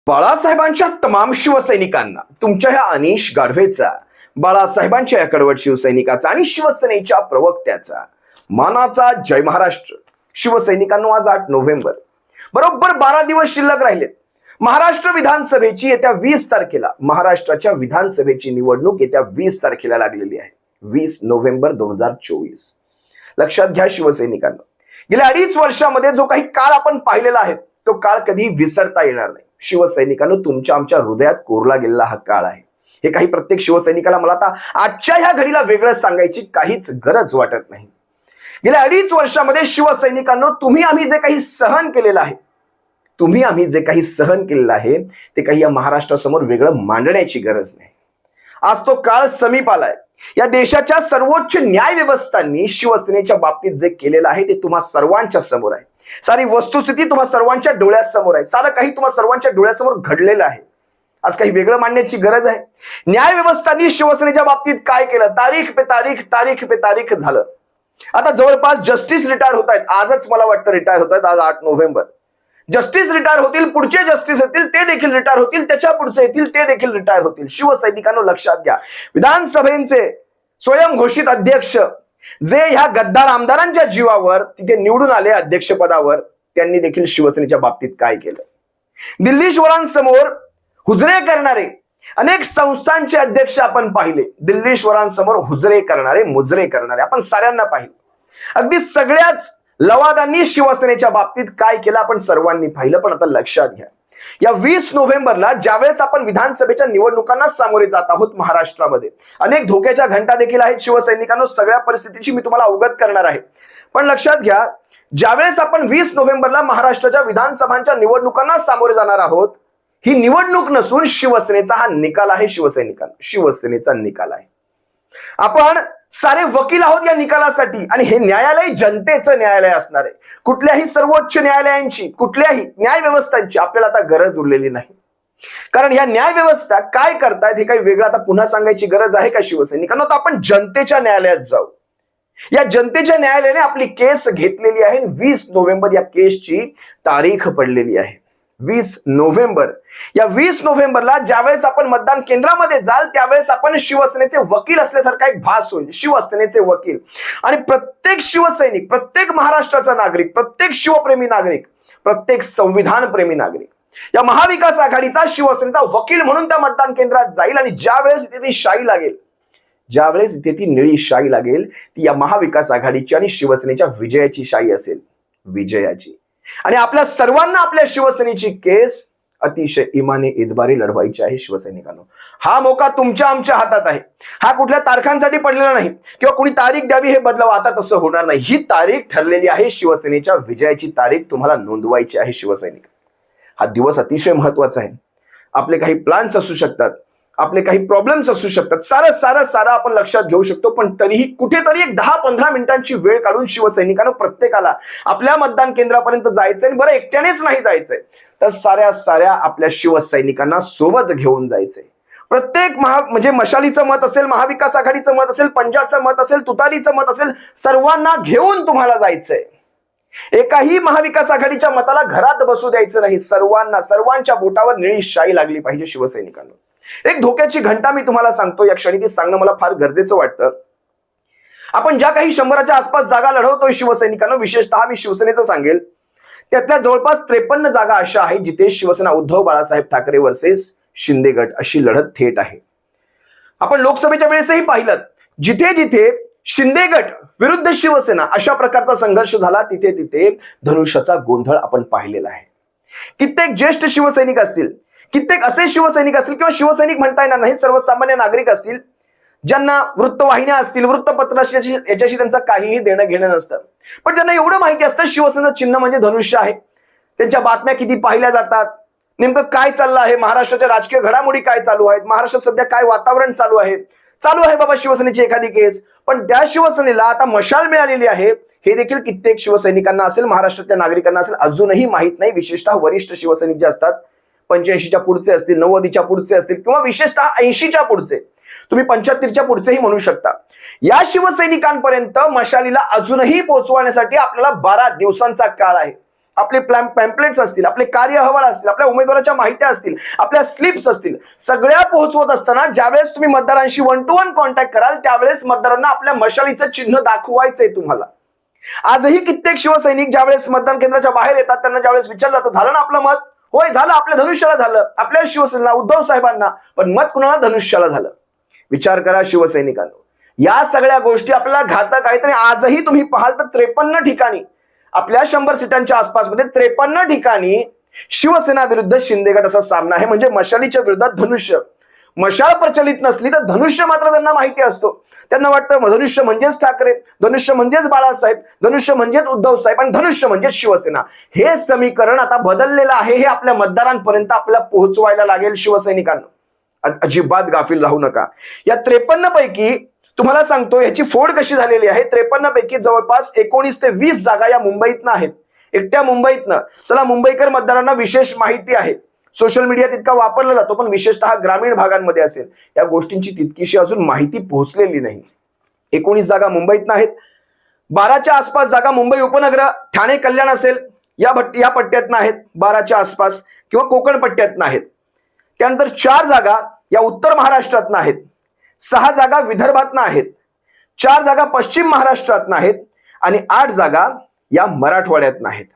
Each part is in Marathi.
बाळासाहेबांच्या तमाम शिवसैनिकांना तुमच्या ह्या अनिश गाढवेचा, बाळासाहेबांच्या या कडवट शिवसैनिकाचा आणि शिवसेनेच्या प्रवक्त्याचा मानाचा जय महाराष्ट्र. शिवसैनिकांनो, आज 8 नोव्हेंबर, बरोबर 12 दिवस शिल्लक राहिलेत. महाराष्ट्र विधानसभेची येत्या 20 तारखेला महाराष्ट्राच्या विधानसभेची निवडणूक येत्या 20 तारखेला लागलेली आहे. 20 नोव्हेंबर 2024. लक्षात घ्या शिवसैनिकांनो, गेल्या 2.5 वर्षामध्ये जो काही काळ आपण पाहिलेला आहे तो काळ कधी विसरता येणार नाही. शिवसैनिकांनो, तुमच्या आमच्या हृदयात कोरला गेलेला हा काळ आहे. हे काही प्रत्येक शिवसैनिकाला मला आता आजच्या ह्या घडीला वेगळं सांगायची काहीच गरज वाटत नाही. गेल्या 2.5 वर्षामध्ये शिवसैनिकांनो, तुम्ही आम्ही जे काही सहन केलेलं आहे ते काही या महाराष्ट्रासमोर वेगळं मांडण्याची गरज नाही. आज तो काळ समीप आलाय. या देशाच्या सर्वोच्च न्याय व्यवस्थांनी शिवसेनेच्या बाबतीत जे केलेलं आहे ते तुम्हा सर्वांच्या समोर आहे. सारी वस्तुस्थिती तुम्हा सर्वांच्या डोळ्यासमोर आहे. सारं काही तुम्हा सर्वांच्या डोळ्यासमोर घडलेलं आहे. आज काही वेगळं मांडण्याची गरज आहे. न्याय व्यवस्थांनी शिवसेनेच्या बाबतीत काय केलं, तारीख पे तारीख झालं. आता जवळपास जस्टिस रिटायर होत आहेत. आजच मला वाटतं रिटायर होत आहेत. आज 8 नोव्हेंबर. जस्टिस रिटायर होतील, पुढचे जस्टिस येतील ते देखील रिटायर होतील, त्याच्या पुढचे येतील ते देखील रिटायर होतील. शिवसैनिकांनो, लक्षात घ्या, विधानसभेचे स्वयंघोषित अध्यक्ष जे ह्या गद्दार आमदारांच्या जीवावर तिथे निवडून आले अध्यक्षपदावर, त्यांनी देखील शिवसेनेच्या बाबतीत काय केलं. दिल्लीश्वरांसमोर हुजरे करणारे अनेक संस्थांचे अध्यक्ष आपण पाहिले. दिल्लीश्वरांसमोर हुजरे करणारे, मुजरे करणारे आपण साऱ्यांना पाहिले. अगदी सगळ्याच लवादांनी शिवसेनेच्या बाबतीत काय केलं आपण सर्वांनी पाहिलं. पण आता लक्षात घ्या, या 20 नोव्हेंबरला ज्यावेळेस आपण विधानसभेच्या निवडणुकांना सामोरे जात आहोत, महाराष्ट्रामध्ये अनेक धोक्याच्या घंटा देखील आहेत. शिवसैनिकांनो, सगळ्या परिस्थितीची मी तुम्हाला अवगत करणार आहे. पण लक्षात घ्या, ज्यावेळेस आपण 20 नोव्हेंबरला महाराष्ट्राच्या विधानसभांच्या निवडणुकांना सामोरे जाणार आहोत, ही निवडणूक नसून शिवसेनेचा हा निकाल आहे. शिवसैनिकांना, शिवसेनेचा निकाल आहे. आपण सारे वकील आहोत या निकालासाठी, आणि हे न्यायालय जनतेचं न्यायालय असणार आहे. कुठल्याही सर्वोच्च न्यायालयांची, कुठल्याही न्याय व्यवस्थांची आपल्याला आता गरज उरलेली नाही. कारण या न्याय व्यवस्था काय करतायत हे काही वेगळं आता पुन्हा सांगायची गरज आहे का शिवसैनिकांना. तर आपण जनतेच्या न्यायालयात जाऊ. या जनतेच्या न्यायालयाने आपली केस घेतलेली आहे. 20 नोव्हेंबर या केसची तारीख पडलेली आहे. 20 नोव्हेंबर. या 20 नोव्हेंबरला ज्यावेळेस आपण मतदान केंद्रामध्ये जाल त्यावेळेस आपण शिवसेनेचे वकील असल्यासारखा एक भास होईल. शिवसेनेचे वकील. आणि प्रत्येक शिवसैनिक, प्रत्येक महाराष्ट्राचा नागरिक, प्रत्येक शिवप्रेमी नागरिक, प्रत्येक संविधान प्रेमी नागरिक या महाविकास आघाडीचा शिवसेनेचा वकील म्हणून त्या मतदान केंद्रात जाईल. आणि ज्यावेळेस इथे ती शाई लागेल, ज्यावेळेस इथे ती निळी शाई लागेल, ती या महाविकास आघाडीची आणि शिवसेनेच्या विजयाची शाई असेल. विजयाची. आणि आपल्या सर्वांना आपल्या शिवसेनेची केस अतिशय इमाने इतबारी लढवायची आहे. शिवसैनिकांनो, हा मौका तुमच्या आमच्या हातात आहे. हा कुठल्या तारखांसाठी पडलेला नाही किंवा कुणी तारीख द्यावी हे बदलावं, आता तसं होणार नाही. ही तारीख ठरलेली आहे. शिवसेनेच्या विजयाची तारीख तुम्हाला नोंदवायची आहे. शिवसैनिक, हा दिवस अतिशय महत्वाचा आहे. आपले काही प्लॅन्स असू शकतात, आपले काही प्रॉब्लेम्स असू शकतात, सारं आपण लक्षात घेऊ शकतो. पण तरीही कुठेतरी एक 10-15 मिनिटांची वेळ काढून शिवसैनिकांना प्रत्येकाला आपल्या मतदान केंद्रापर्यंत जायचंय. बरं, एकट्यानेच नाही जायचंय, तर साऱ्या आपल्या शिवसैनिकांना सोबत घेऊन जायचंय. प्रत्येक म्हणजे मशालीचं मत असेल, महाविकास आघाडीचं मत असेल, पंजाचं मत असेल, तुतारीचं मत असेल, सर्वांना घेऊन तुम्हाला जायचंय. एकाही महाविकास आघाडीच्या मताला घरात बसू द्यायचं नाही. सर्वांच्या बोटावर निळी शाई लागली पाहिजे. शिवसैनिकांना, एक धोक्याची घंटा मी तुम्हाला सांगतो. या क्षणी ती सांगणं मला फार गरजेचं वाटतं. आपण ज्या काही 100च्या आसपास जागा लढवतोय शिवसैनिकांना, विशेषतः मी शिवसेनेचं सांगेल, त्यातल्या जवळपास 53 जागा अशा आहेत जिथे शिवसेना उद्धव बाळासाहेब ठाकरे वर्सेस शिंदे गट अशी लढत थेट आहे. आपण लोकसभेच्या वेळेसही पाहिलं, जिथे जिथे शिंदे गट विरुद्ध शिवसेना अशा प्रकारचा संघर्ष झाला, तिथे धनुष्याचा गोंधळ आपण पाहिलेला आहे. कित्येक ज्येष्ठ शिवसैनिक असतील, कित्येक असे शिवसैनिक असतील किंवा शिवसैनिक म्हणता येणार नाही, सर्वसामान्य नागरिक असतील, ज्यांना वृत्तवाहिन्या असतील, वृत्तपत्राशी याच्याशी त्यांचं काहीही देणं घेणं नसतं. पण त्यांना एवढं माहिती असतं शिवसेनेचं चिन्ह म्हणजे धनुष्य आहे. त्यांच्या बातम्या किती पाहिल्या जातात, नेमकं काय चाललं आहे, महाराष्ट्राच्या राजकीय घडामोडी काय चालू आहेत, महाराष्ट्रात सध्या काय वातावरण चालू आहे बाबा शिवसेनेची एखादी केस. पण त्या शिवसेनेला आता मशाल मिळालेली आहे हे देखील कित्येक शिवसैनिकांना असेल, महाराष्ट्रातल्या नागरिकांना असेल, अजूनही माहित नाही. विशेषतः वरिष्ठ शिवसैनिक जे असतात, 85च्या पुढचे असतील, 90च्या पुढचे असतील, किंवा विशेषतः 80च्या पुढचे, तुम्ही 75च्या पुढचेही म्हणू शकता. या शिवसैनिकांपर्यंत मशालीला अजूनही पोहोचवण्यासाठी आपल्याला 12 दिवसांचा काळ आहे. आपले पॅम्पलेट्स असतील, आपले कार्य अहवाल असतील, आपल्या उमेदवाराच्या माहित्या असतील, आपल्या स्लिप्स असतील, सगळ्या पोहोचवत असताना ज्यावेळेस तुम्ही मतदारांशी 1 to 1 कॉन्टॅक्ट कराल त्यावेळेस मतदारांना आपल्या मशालीचं चिन्ह दाखवायचंय तुम्हाला. आजही कित्येक शिवसैनिक ज्यावेळेस मतदान केंद्राच्या बाहेर येतात त्यांना ज्यावेळेस विचारलं जातं झालं ना आपलं मत, होय झालं, आपल्या धनुष्याला झालं, आपल्या शिवसेनेला उद्धव साहेबांना, पण मत कुणाला, धनुष्याला झालं. विचार करा शिवसैनिकांनो, या सगळ्या गोष्टी आपल्याला घातक आहेत. आणि आजही तुम्ही पाहाल तर 53 ठिकाणी आपल्या 100 सीटांच्या आसपास मध्ये 53 ठिकाणी शिवसेना विरुद्ध शिंदे गट असा सामना आहे. म्हणजे मशालीच्या विरोधात धनुष्य. मशाल प्रचलित नसली तर धनुष्य मात्र त्यांना माहिती असतो. त्यांना वाटतं धनुष्य म्हणजेच ठाकरे, धनुष्य म्हणजेच बाळासाहेब, धनुष्य म्हणजेच उद्धव साहेब आणि धनुष्य म्हणजेच शिवसेना. हे समीकरण आता बदललेलं आहे. हे आपल्या मतदारांपर्यंत आपल्याला पोहोचवायला लागेल. शिवसैनिकांना अजिबात गाफील राहू नका. या 53 पैकी तुम्हाला सांगतो याची फोड कशी झालेली आहे. 53 पैकी जवळपास 19 ते 20 जागा या मुंबईतनं आहेत, एकट्या मुंबईतनं. चला, मुंबईकर मतदारांना विशेष माहिती आहे, सोशल मीडिया तितका वापरला जातो, पण विशेषतः ग्रामीण भागांमध्ये असेल या गोष्टींची तितकीशी अजून माहिती पोहोचलेली नाही. 19 जागा मुंबईतनं आहेत. 12च्या आसपास जागा मुंबई उपनगर, ठाणे कल्याण असेल या पट्ट्यातनं आहेत 12च्या आसपास, किंवा कोकण पट्ट्यातनं आहेत. त्यानंतर 4 जागा या उत्तर महाराष्ट्रातनं आहेत, 6 जागा विदर्भातनं आहेत, 4 जागा पश्चिम महाराष्ट्रातनं आहेत आणि 8 जागा या मराठवाड्यातनं आहेत.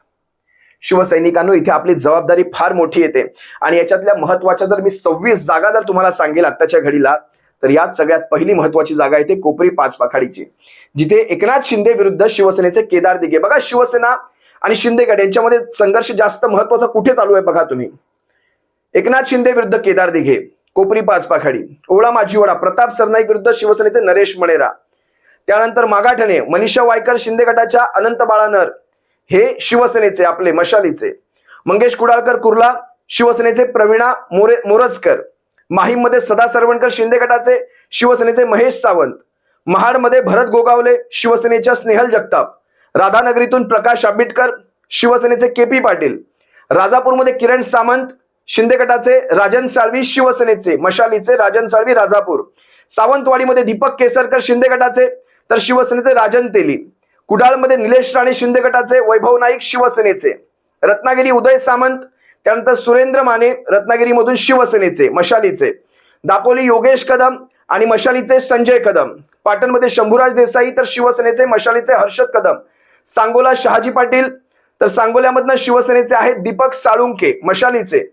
शिवसैनिकांनो, इथे आपली जबाबदारी फार मोठी येते. आणि याच्यातल्या महत्वाच्या जर मी 26 जागा जर तुम्हाला सांगेल आत्ताच्या घडीला, तर यात सगळ्यात पहिली महत्वाची जागा येते कोपरी पाचपाखाडीची, जिथे एकनाथ शिंदे विरुद्ध शिवसेनेचे केदार दिघे. बघा, शिवसेना आणि शिंदे गट यांच्यामध्ये संघर्ष जास्त महत्वाचा कुठे चालू आहे बघा तुम्ही. एकनाथ शिंदे विरुद्ध केदार दिघे, कोपरी पाचपाखाडी. ओळा माजीवडा, प्रताप सरनाईक विरुद्ध शिवसेनेचे नरेश मणेरा. त्यानंतर मागाठणे, मनीषा वायकर शिंदे गटाच्या अनंत बाळानर, हे शिवसेनेचे आपले मशालीचे. मंगेश कुडाळकर कुर्ला, शिवसेनेचे प्रवीणा मोरजकर. माहीममध्ये सदा सरवणकर शिंदे गटाचे, शिवसेनेचे महेश सावंत. महाडमध्ये भरत गोगावले, शिवसेनेच्या स्नेहल जगताप. राधानगरीतून प्रकाश आंबेडकर, शिवसेनेचे केपी पाटील. राजापूरमध्ये किरण सामंत, शिंदे गटाचे. राजन साळवी, शिवसेनेचे मशालीचे राजन साळवी राजापूर. सावंतवाडीमध्ये दीपक केसरकर शिंदे गटाचे, तर शिवसेनेचे राजन तेली. कुडाळमध्ये निलेश राणे शिंदे गटाचे, वैभव नाईक शिवसेनेचे. रत्नागिरी उदय सामंत, त्यानंतर सुरेंद्र माने रत्नागिरीमधून शिवसेनेचे मशालीचे. दापोली योगेश कदम आणि मशालीचे संजय कदम. पाटणमध्ये शंभूराज देसाई, तर शिवसेनेचे मशालीचे हर्षद कदम. सांगोला शहाजी पाटील, तर सांगोल्यामधनं शिवसेनेचे आहेत दीपक साळुंके मशालीचे.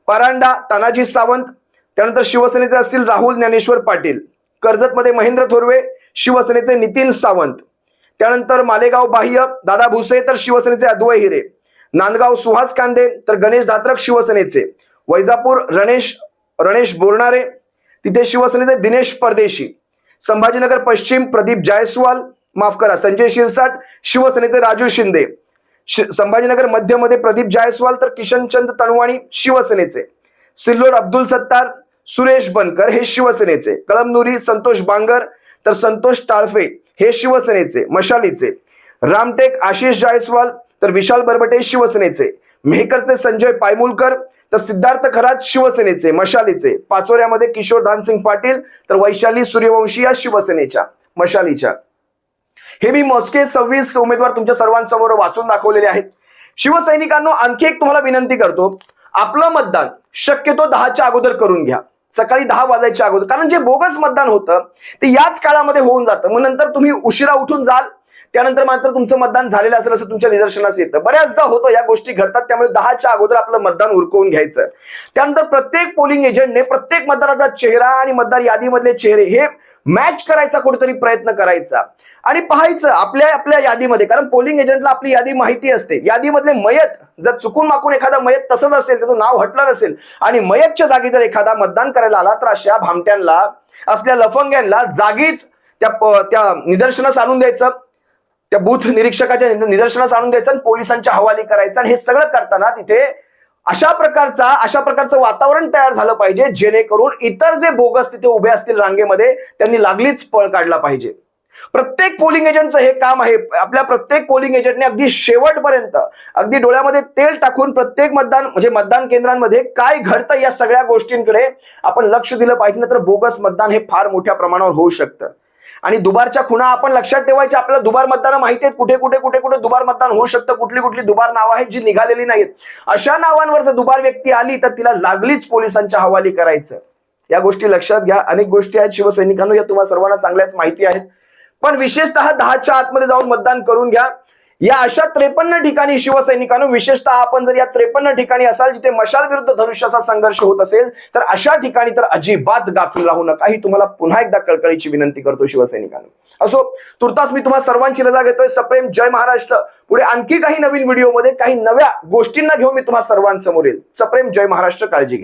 परांडा तानाजी सावंत, त्यानंतर शिवसेनेचे असतील राहुल ज्ञानेश्वर पाटील. कर्जतमध्ये महेंद्र थोरवे, शिवसेनेचे नितीन सावंत. त्यानंतर मालेगाव बाह्य दादा भुसे, तर शिवसेनेचे अद्वै हिरे. नांदगाव सुहास कांदे, तर गणेश धात्रक शिवसेनेचे. वैजापूर रणेश बोरणारे, तिथे शिवसेनेचे दिनेश परदेशी. संभाजीनगर पश्चिम प्रदीप जायस्वाल, माफ करा संजय शिरसाट, शिवसेनेचे राजू शिंदे. संभाजीनगर मध्यमध्ये प्रदीप जायस्वाल, तर किशनचंद तनवाणी शिवसेनेचे. सिल्लोड अब्दुल सत्तार, सुरेश बनकर हे शिवसेनेचे. कळमनुरी संतोष बांगर, तर संतोष टाळफे हे शिवसेनेचे मशालीचे. रामटेक आशिष जायस्वाल, तर विशाल बरबटे शिवसेनेचे. मेहकरचे संजय पायमुलकर, तर सिद्धार्थ खरात शिवसेनेचे मशालीचे. पाचोऱ्यामध्ये किशोर धानसिंग पाटील, तर वैशाली सूर्यवंशी या शिवसेनेच्या मशालीच्या. हे मी मोजके 26 उमेदवार तुमच्या सर्वांसमोर वाचून दाखवलेले आहेत. शिवसैनिकांनो, आणखी एक तुम्हाला विनंती करतो, आपलं मतदान शक्यतो 10च्या अगोदर करून घ्या, सकाळी 10 वाजायच्या अगोदर. कारण जे बोगस मतदान होतं ते याच काळामध्ये होऊन जातं. मग नंतर तुम्ही उशिरा उठून जाल, त्यानंतर मात्र तुमचं मतदान झालेलं असेल असं तुमच्या निदर्शनास येतं. बऱ्याचदा होतं, या गोष्टी घडतात. त्यामुळे 10च्या अगोदर आपलं मतदान उरकवून घ्यायचं. त्यानंतर प्रत्येक पोलिंग एजंटने प्रत्येक मतदाराचा चेहरा आणि मतदार यादीमधले चेहरे हे मॅच करायचा कुठेतरी प्रयत्न करायचा आणि पाहायचं आपल्या यादीमध्ये. कारण पोलिंग एजंटला आपली यादी माहिती असते. यादीमधले मयत जर चुकून माकून एखादा मयत तसंच असेल, त्याचं नाव हटलं नसेल आणि मयतच्या जागी जर एखादा मतदान करायला आला, तर अशा भामट्यांना, असल्या लफंग्यांना जागीच त्या निदर्शनास आणून द्यायचं, त्या बूथ निरीक्षकाच्या निदर्शनास आणून द्यायचं आणि पोलिसांच्या हवाली करायचं. आणि हे सगळं करताना तिथे अशा प्रकारचं वातावरण तयार झालं पाहिजे, जेणेकरून इतर जे बोगस तिथे उभे असतील रांगेमध्ये त्यांनी लागलीच पळ काढला पाहिजे. प्रत्येक पोलिंग एजंटचं हे काम आहे. आपल्या प्रत्येक पोलिंग एजंटने अगदी शेवटपर्यंत अगदी डोळ्यामध्ये तेल टाकून प्रत्येक मतदान केंद्रांमध्ये काय घडतं या सगळ्या गोष्टींकडे आपण लक्ष दिलं पाहिजे. नंतर बोगस मतदान हे फार मोठ्या प्रमाणावर होऊ शकतं. आणि दुबारच्या खुणा आपण लक्षात ठेवायच्या. आपल्याला दुबार मतदान माहिती आहेत, कुठे कुठे कुठे कुठे दुबार मतदान होऊ शकतं, कुठली कुठली दुबार नावं आहेत जी निघालेली नाहीत. अशा नावांवर जर दुबार व्यक्ती आली तर तिला लागलीच पोलिसांच्या हवाली करायचं. या गोष्टी लक्षात घ्या. अनेक गोष्टी आहेत शिवसैनिकांनो, या तुम्हाला सर्वांना चांगल्याच माहिती आहेत. पण विशेषतः 10च्या आतमध्ये जाऊन मतदान करून घ्या. या अशा 53 ठिकाणी शिवसैनिकांनो, विशेषतः आपण जर या 53 ठिकाणी असाल जिथे मशाल विरुद्ध धनुष्याचा संघर्ष होत असेल, तर अशा ठिकाणी तर अजिबात गाफील राहू नका, ही तुम्हाला पुन्हा एकदा कळकळीची विनंती करतो शिवसैनिकांनो. असो, तुर्तास मी तुम्हा सर्वांची रजा घेतोय. सप्रेम जय महाराष्ट्र. पुढे आणखी काही नवीन व्हिडिओमध्ये काही नव्या गोष्टींना घेऊन मी तुम्हा सर्वांसमोर येईल. सप्रेम जय महाराष्ट्र. काळजी घ्या.